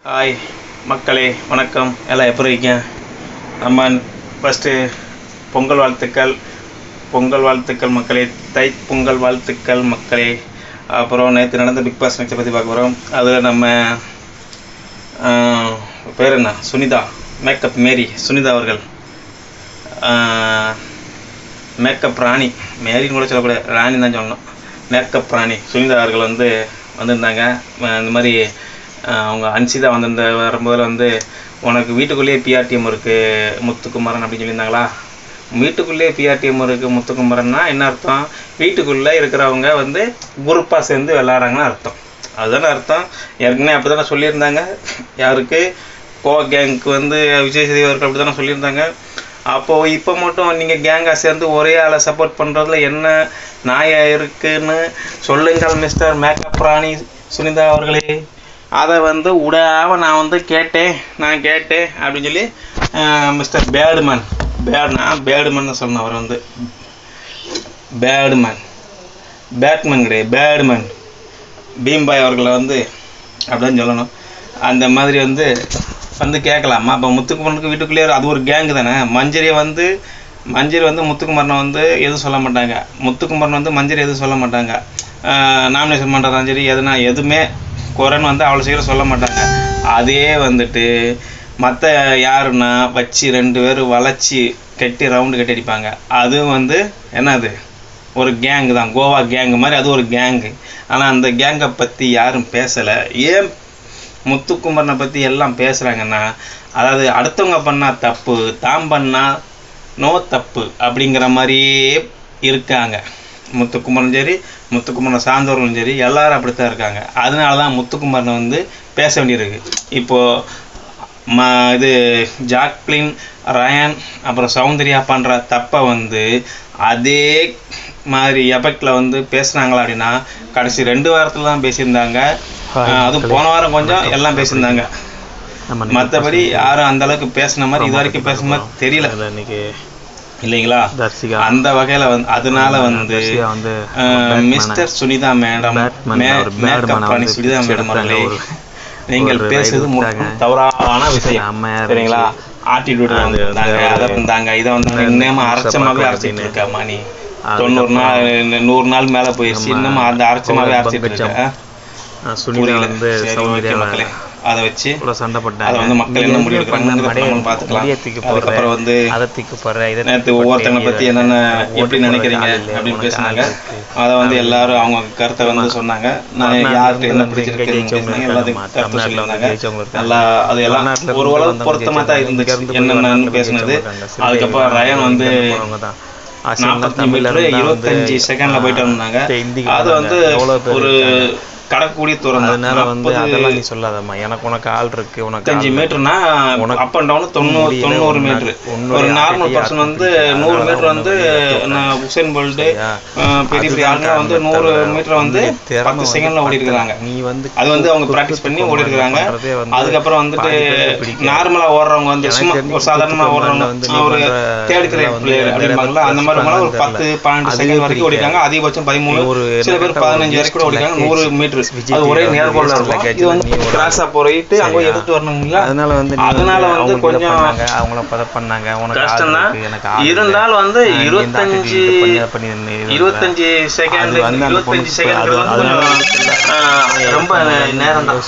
Hi மக்களே, வணக்கம். எல்லாம் எப்படி இருக்கீங்க? நம்ம ஃபஸ்ட்டு பொங்கல் வாழ்த்துக்கள் மக்களே. தை பொங்கல் வாழ்த்துக்கள் மக்களே. அப்புறம் நேற்று நடந்த பிக் பாஸ் நிகழ்ச்சியை பற்றி பார்க்க போகிறோம். அதில் நம்ம பேர் என்ன, சுனிதா, மேக்கப் மேரி சுனிதா அவர்கள், மேக்கப் ராணி, மேரின்னு கூட சொல்லக்கூடாது, ராணி தான் சொல்லணும். மேக்கப் ராணி சுனிதா அவர்கள் வந்திருந்தாங்க. இந்த மாதிரி அவங்க அன்சிதா வரும்போதில் உனக்கு வீட்டுக்குள்ளேயே பிஆர்டிஎம் இருக்குது முத்துக்குமரன் அப்படின்னு சொல்லியிருந்தாங்களா. வீட்டுக்குள்ளேயே பிஆர்டிஎம் இருக்குது முத்துக்குமரன்னா என்ன அர்த்தம்? வீட்டுக்குள்ளே இருக்கிறவங்க குரூப்பாக சேர்ந்து விளாட்றாங்கன்னு அர்த்தம். அதுதானே அர்த்தம். ஏற்கனவே அப்படி தானே சொல்லியிருந்தாங்க. யாருக்கு? கோவா கேங்க்கு விஜய் சேதுபதி அவர்கள் அப்படி தானே சொல்லியிருந்தாங்க. அப்போது இப்போ மட்டும் நீங்கள் கேங்காக சேர்ந்து ஒரே ஆளை சப்போர்ட் பண்ணுறதுல என்ன நியாயம் இருக்குன்னு சொல்லுங்கள் மிஸ்டர் மேக்கப் ராணி சுனிதா அவர்களே. அதை விடாமல் நான் கேட்டேன் அப்படின்னு சொல்லி மிஸ்டர் பேட்மன் சொன்னேன். அவர் பேட்மேன் கிடையாது, பேட்மேன் பீம்பாய் அவர்களை அப்படின்னு சொல்லணும். அந்த மாதிரி கேட்கலாமா? அப்போ முத்துக்குமரனுக்கு வீட்டுக்குள்ளேயே அது ஒரு கேங்கு தானே. மஞ்சரி முத்துக்குமரனை எதுவும் சொல்ல மாட்டாங்க. முத்துக்குமரன் மஞ்சரி எதுவும் சொல்ல மாட்டாங்க. நாமினேஷன் பண்ணுறதாலும் சரி எதுவுமே குறைன்னு அவ்வளோ சீக்கிரம் சொல்ல மாட்டாங்க. அதே மற்ற யாருன்னா வச்சு 2 பேரும் வளைச்சி கட்டி ரவுண்டு கட்டி அடிப்பாங்க. அதுவும் என்னது, ஒரு கேங்கு தான், கோவா கேங்கு மாதிரி. அது ஒரு கேங்கு. ஆனால் அந்த கேங்கை பற்றி யாரும் பேசலை. ஏன் முத்துக்குமரனை பற்றி எல்லாம் பேசுகிறாங்கன்னா, அதாவது அடுத்தவங்க பண்ணால் தப்பு, தான் பண்ணால் நோ தப்பு அப்படிங்கிற மாதிரியே இருக்காங்க. முத்துக்குமரன் சரி, முத்துக்குமரனை சார்ந்தவர்களும் சரி, எல்லாரும் அப்படித்தான் இருக்காங்க. அதனால தான் முத்துக்குமரனை பேச வேண்டியிருக்கு. இப்போது இது ஜாக்லின், ரயான், அப்புறம் சௌந்தர்யா பண்ணுற தப்பை அதே மாதிரி எஃபெக்டில் பேசுனாங்களா அப்படின்னா கடைசி 2 வாரத்தில் தான் பேசியிருந்தாங்க. அதுவும் போன வாரம் கொஞ்சம் எல்லாம் பேசியிருந்தாங்க. மற்றபடி யாரும் அந்தளவுக்கு பேசின மாதிரி இது வரைக்கும் பேசுன மாதிரி தெரியல இன்னைக்கு, இல்லைங்களா? அந்த வகையில் அதனால மிஸ்டர் சுனிதா மேடம், மேக்கப் ராணி சுனிதா மேடம் அவர்களே, நீங்கள் பேசுவது தவறான விஷயம், சரிங்களா? ஆட்டிடியூட் அதை இதை இன்னமும் அரைச்சமாகவே அரைச்சிட்டு இருக்காமா. நீ 90 நாள் 100 நாள் மேலே போயிடுச்சு, இன்னமும் அந்த அரைச்சமாகவே அரைச்சிட்டு இருக்க. மக்களே அதை வச்சு சண்டை போட்டாங்க. அதை மக்கள் என்ன முடிவு எடுக்கிறாங்கன்னு பார்த்துக்கலாம். அதுக்கப்புறம் நேற்று ஒவ்வொருத்தனை பற்றி என்னென்ன எப்படி நினைக்கிறீங்க அப்படின்னு பேசினாங்க. அதை எல்லாரும் அவங்க கருத்தை சொன்னாங்க. நான் யாருக்கு என்ன பிடிச்சிருக்கேன் எல்லாத்தையும் கருத்து சொல்லியிருந்தாங்க. நல்லா அது எல்லாம் ஒரு அளவு பொருத்தமாக தான் இருந்துச்சு என்னென்னு பேசினது. அதுக்கப்புறம் ரயன் 40 மீட்டர் 25 செகண்ட்ல போயிட்டு வந்தாங்க. அது ஒரு கடக்கூடிய தூரம். அதெல்லாம் நீ சொல்லாதம்மா. எனக்கு உனக்கு ஆள் இருக்கு. உனக்கு 5 மீட்டர்னா அப் அண்ட் டவுன் 90 மீட்டர். ஒரு normal person 100 metre Usain Bolt பெரிய ஆளுங்க 100 மீட்டர் 10 செகண்ட்ல ஓடி இருக்காங்க. நீ அது அவங்க பிராக்டிஸ் பண்ணி ஓடி இருக்காங்க. அதுக்கப்புறம் நார்மலா ஓடுறவங்க சும்மா ஒரு சாதாரணமா ஓடுறவங்க ஒரு தேர்ட் கிரேட் பிளேயர் அப்படிம்பாங்களா, அந்த மாதிரி ஒரு 10-12 செகண்ட் வரைக்கும் ஓடிருக்காங்க. அதிகபட்சம் 13, சில பேர் 15 வரைக்கும் கூட ஓடிருக்காங்க. 100 மீட்டர் அது ஒரே நேர்கோள்ல இருக்கும். இது கிராஸா போயிட்டு அங்க எடுத்து வரணுங்களா. அதனால கொஞ்சம் அவங்கள பத பண்ணாங்க. உனக்கு கஷ்டம் தான் இருந்தாலும் 25 செகண்ட் ரொம்ப நேரம் தான்.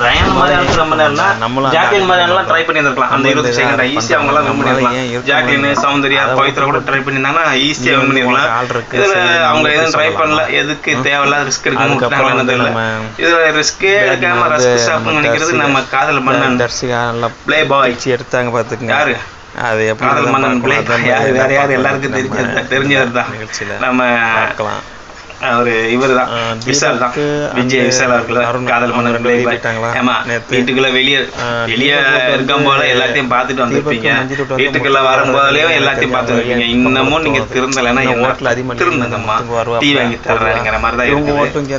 ரயன் மாதிரி ரொம்ப நேரம், ஜாக்லின் மாதிரி ட்ரை பண்ணி இருக்கலாம். அந்த 20 செகண்ட் ஈஸியா அவங்க எல்லாம் வின் பண்ணிருக்கலாம். ஜாக்லின், சௌந்தர்யா, பவித்ரா கூட ட்ரை பண்ணிருந்தாங்கன்னா ஈஸியா வின் பண்ணிருக்கலாம். இதுல அவங்க எதுவும் ட்ரை பண்ணல. எதுக்கு தேவையில்லாத ரிஸ்க் எடுக்கணும் தெரியல. இதுல ரிஸ்கே எடுக்காம ரஸ்க் ஷாப்னு நினைக்கிறது நம்ம காதல் மன்னன் பிளே பாய் எடுத்தாங்க. பாத்துக்கங்க யாரு அது காதல் மன்னன் பிளே வேற யாரு எல்லாருக்கும் தெரிஞ்சது தான். நம்ம பார்க்கலாம். அவரு இவர் தான், விஷால் தான், விஜய் விஷால் அவர்கள் காதல் மன்னன் பிளே பாய். ஆமா, வீட்டுக்குள்ள வெளியே இருக்கும் போல எல்லாத்தையும் பார்த்துட்டு வந்திருப்பீங்க. வீட்டுக்குள்ள வரும்போதுலயும் எல்லாத்தையும் பார்த்து இருப்பீங்க. இன்னமும் நீங்க திருந்தலைன்னா திருந்தங்கம்மா, டீ வாங்கி தர்றேங்கிற மாதிரி தான்.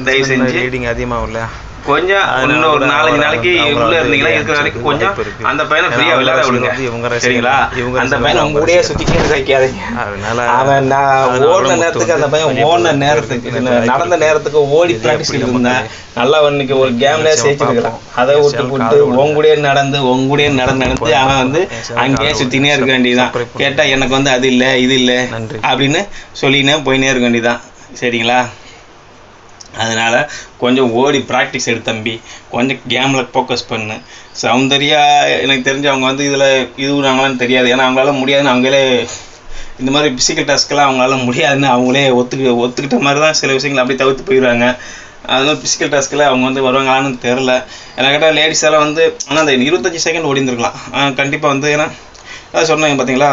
தயவு செஞ்சு அதிகமா இல்ல கொஞ்சம் இன்னும் ஒரு 4-5 நாளைக்கு உள்ள இருந்தீங்கன்னா இருக்கிற வரைக்கும் கொஞ்சம் அந்த பையனை ஃப்ரீயா விளையாட விடுங்க. சரிங்களா? அந்த பையனை உங்க கூடயே சுத்திட்டே வைக்காதீங்க. அவன் நான் ஓடின நேரத்துக்கு அந்த பையன் ஓடின நேரத்துக்கு நடந்த நேரத்துக்கு ஓடி பிராக்டிஸ் இருந்தேன். நல்லா இன்னைக்கு ஒரு கேம்ல ஜெயிச்சிருக்கிறான். அதை விட்டு உங்கூடயே நடந்து அவன் வந்து அங்கேயே சுத்தினே இருக்க வேண்டியதுதான். கேட்டா எனக்கு வந்து அது இல்லை இது இல்லை அப்படின்னு சொல்லினே போயினே இருக்க வேண்டியதுதான். சரிங்களா? அதனால் கொஞ்சம் ஓடி ப்ராக்டிஸ் எடு தம்பி. கொஞ்சம் கேமில் ஃபோக்கஸ் பண்ணு. சௌந்தர்யா எனக்கு தெரிஞ்சு அவங்க வந்து இதில் இதுனாங்களான்னு தெரியாது. ஏன்னா அவங்களால முடியாதுன்னு அவங்களே இந்த மாதிரி பிசிக்கல் டாஸ்க்கெல்லாம் அவங்களால முடியாதுன்னு அவங்களே ஒத்துக்கிட்ட மாதிரி தான் சில விஷயங்கள் அப்படியே தவிர்த்து போயிடுவாங்க. அதனால பிசிக்கல் டாஸ்க்கில் அவங்க வந்து வருவாங்களான்னு தெரில. எனக்கு கேட்டால் லேடிஸ் எல்லாம் வந்து ஆனால் அந்த 25 செகண்ட் ஓடிந்துருக்கலாம் கண்டிப்பாக வந்து. ஏன்னா அதான் சொன்னாங்க பார்த்தீங்களா,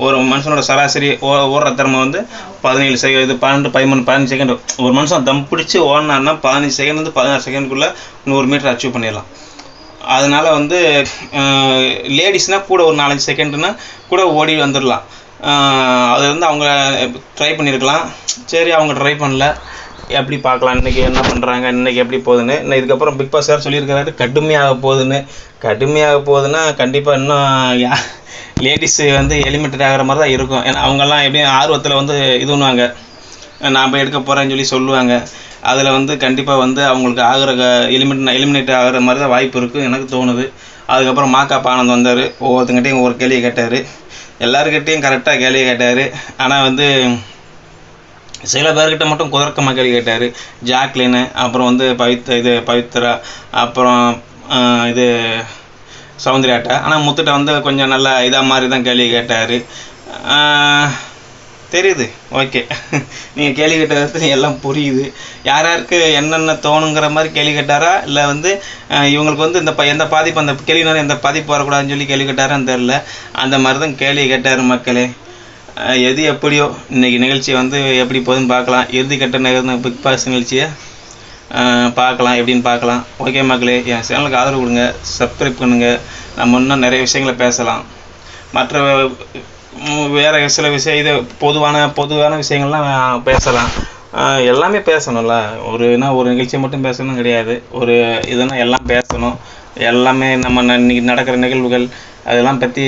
ஒரு மனுஷனோட சராசரி ஓடுற திறமை வந்து 17 செகண்ட், இது 12, 13, 15 செகண்ட். ஒரு மனுஷன் தம் பிடிச்சி ஓடினார்னா 15 செகண்ட்லேருந்து 16 செகண்டுக்குள்ளே 100 மீட்டர் அச்சீவ் பண்ணிடலாம். அதனால் வந்து லேடிஸ்னால் கூட ஒரு 4-5 செகண்டுன்னா கூட ஓடி வந்துடலாம். அது வந்து அவங்க ட்ரை பண்ணியிருக்கலாம். சரி, அவங்க ட்ரை பண்ணல. எப்படி பார்க்கலாம் இன்றைக்கி என்ன பண்ணுறாங்க, இன்றைக்கி எப்படி போகுதுன்னு. இன்னும் இதுக்கப்புறம் பிக் பாஸ் சார் சொல்லியிருக்கிறாரு கடுமையாக போகுதுன்னா கண்டிப்பாக இன்னும் லேடிஸு வந்து எலிமினேட் ஆகிற மாதிரி தான் இருக்கும். ஏன்னா அவங்கெல்லாம் எப்படியும் ஆர்வத்தில் வந்து இது பண்ணுவாங்க, நான் போய் எடுக்க போகிறேன்னு சொல்லுவாங்க. அதில் வந்து கண்டிப்பாக வந்து அவங்களுக்கு எலிமினேட் ஆகிற மாதிரி தான் வாய்ப்பு இருக்குது எனக்கு தோணுது. அதுக்கப்புறம் மாக்காப்பா ஆனந்த் வந்தார். ஒவ்வொருத்தங்கிட்டையும் ஒவ்வொரு கேள்வியை கேட்டார். எல்லாருக்கிட்டையும் கரெக்டாக கேள்வியை கேட்டார். ஆனால் வந்து சில பேர்கிட்ட மட்டும் குதர்க்கமாக கேள்வி கேட்டார். ஜாக்லின்னு, அப்புறம் வந்து பவித்ரா, அப்புறம் இது சௌந்தர்யாட்ட. ஆனால் முத்துட்ட வந்து கொஞ்சம் நல்லா இதாக மாதிரி தான் கேள்வி கேட்டார். தெரியுது, ஓகே. நீங்கள் கேள்வி கேட்டது எல்லாம் புரியுது. யாருக்கு என்னென்ன தோணுங்கிற மாதிரி கேள்வி கேட்டாரா, இல்லை வந்து இவங்களுக்கு வந்து எந்த பாதிப்பு, அந்த கேள்வினால எந்த பாதிப்பு வரக்கூடாதுன்னு சொல்லி கேள்வி கேட்டாரான்னு தெரில. அந்த மாதிரி தான் கேள்வி கேட்டார் மக்களே. எது எப்படியோ இன்றைக்கி நிகழ்ச்சி வந்து எப்படி போகுதுன்னு பார்க்கலாம். இறுதிக்கட்ட பிக் பாஸ் நிகழ்ச்சியை பார்க்கலாம், எப்படின்னு பார்க்கலாம். ஓகே மக்களே, என் சேனலுக்கு ஆதரவு கொடுங்க, சப்ஸ்கிரைப் பண்ணுங்கள். நம்ம இன்னும் நிறைய விஷயங்களை பேசலாம். மற்ற வேறு சில விஷயம் இது பொதுவான விஷயங்கள்லாம் பேசலாம். எல்லாமே பேசணும்ல. ஒரு நிகழ்ச்சியை மட்டும் பேசணும் கிடையாது. இதுனா எல்லாம் பேசணும். எல்லாமே நம்ம இன்னைக்கு நடக்கிற நிகழ்வுகள் அதெல்லாம் பற்றி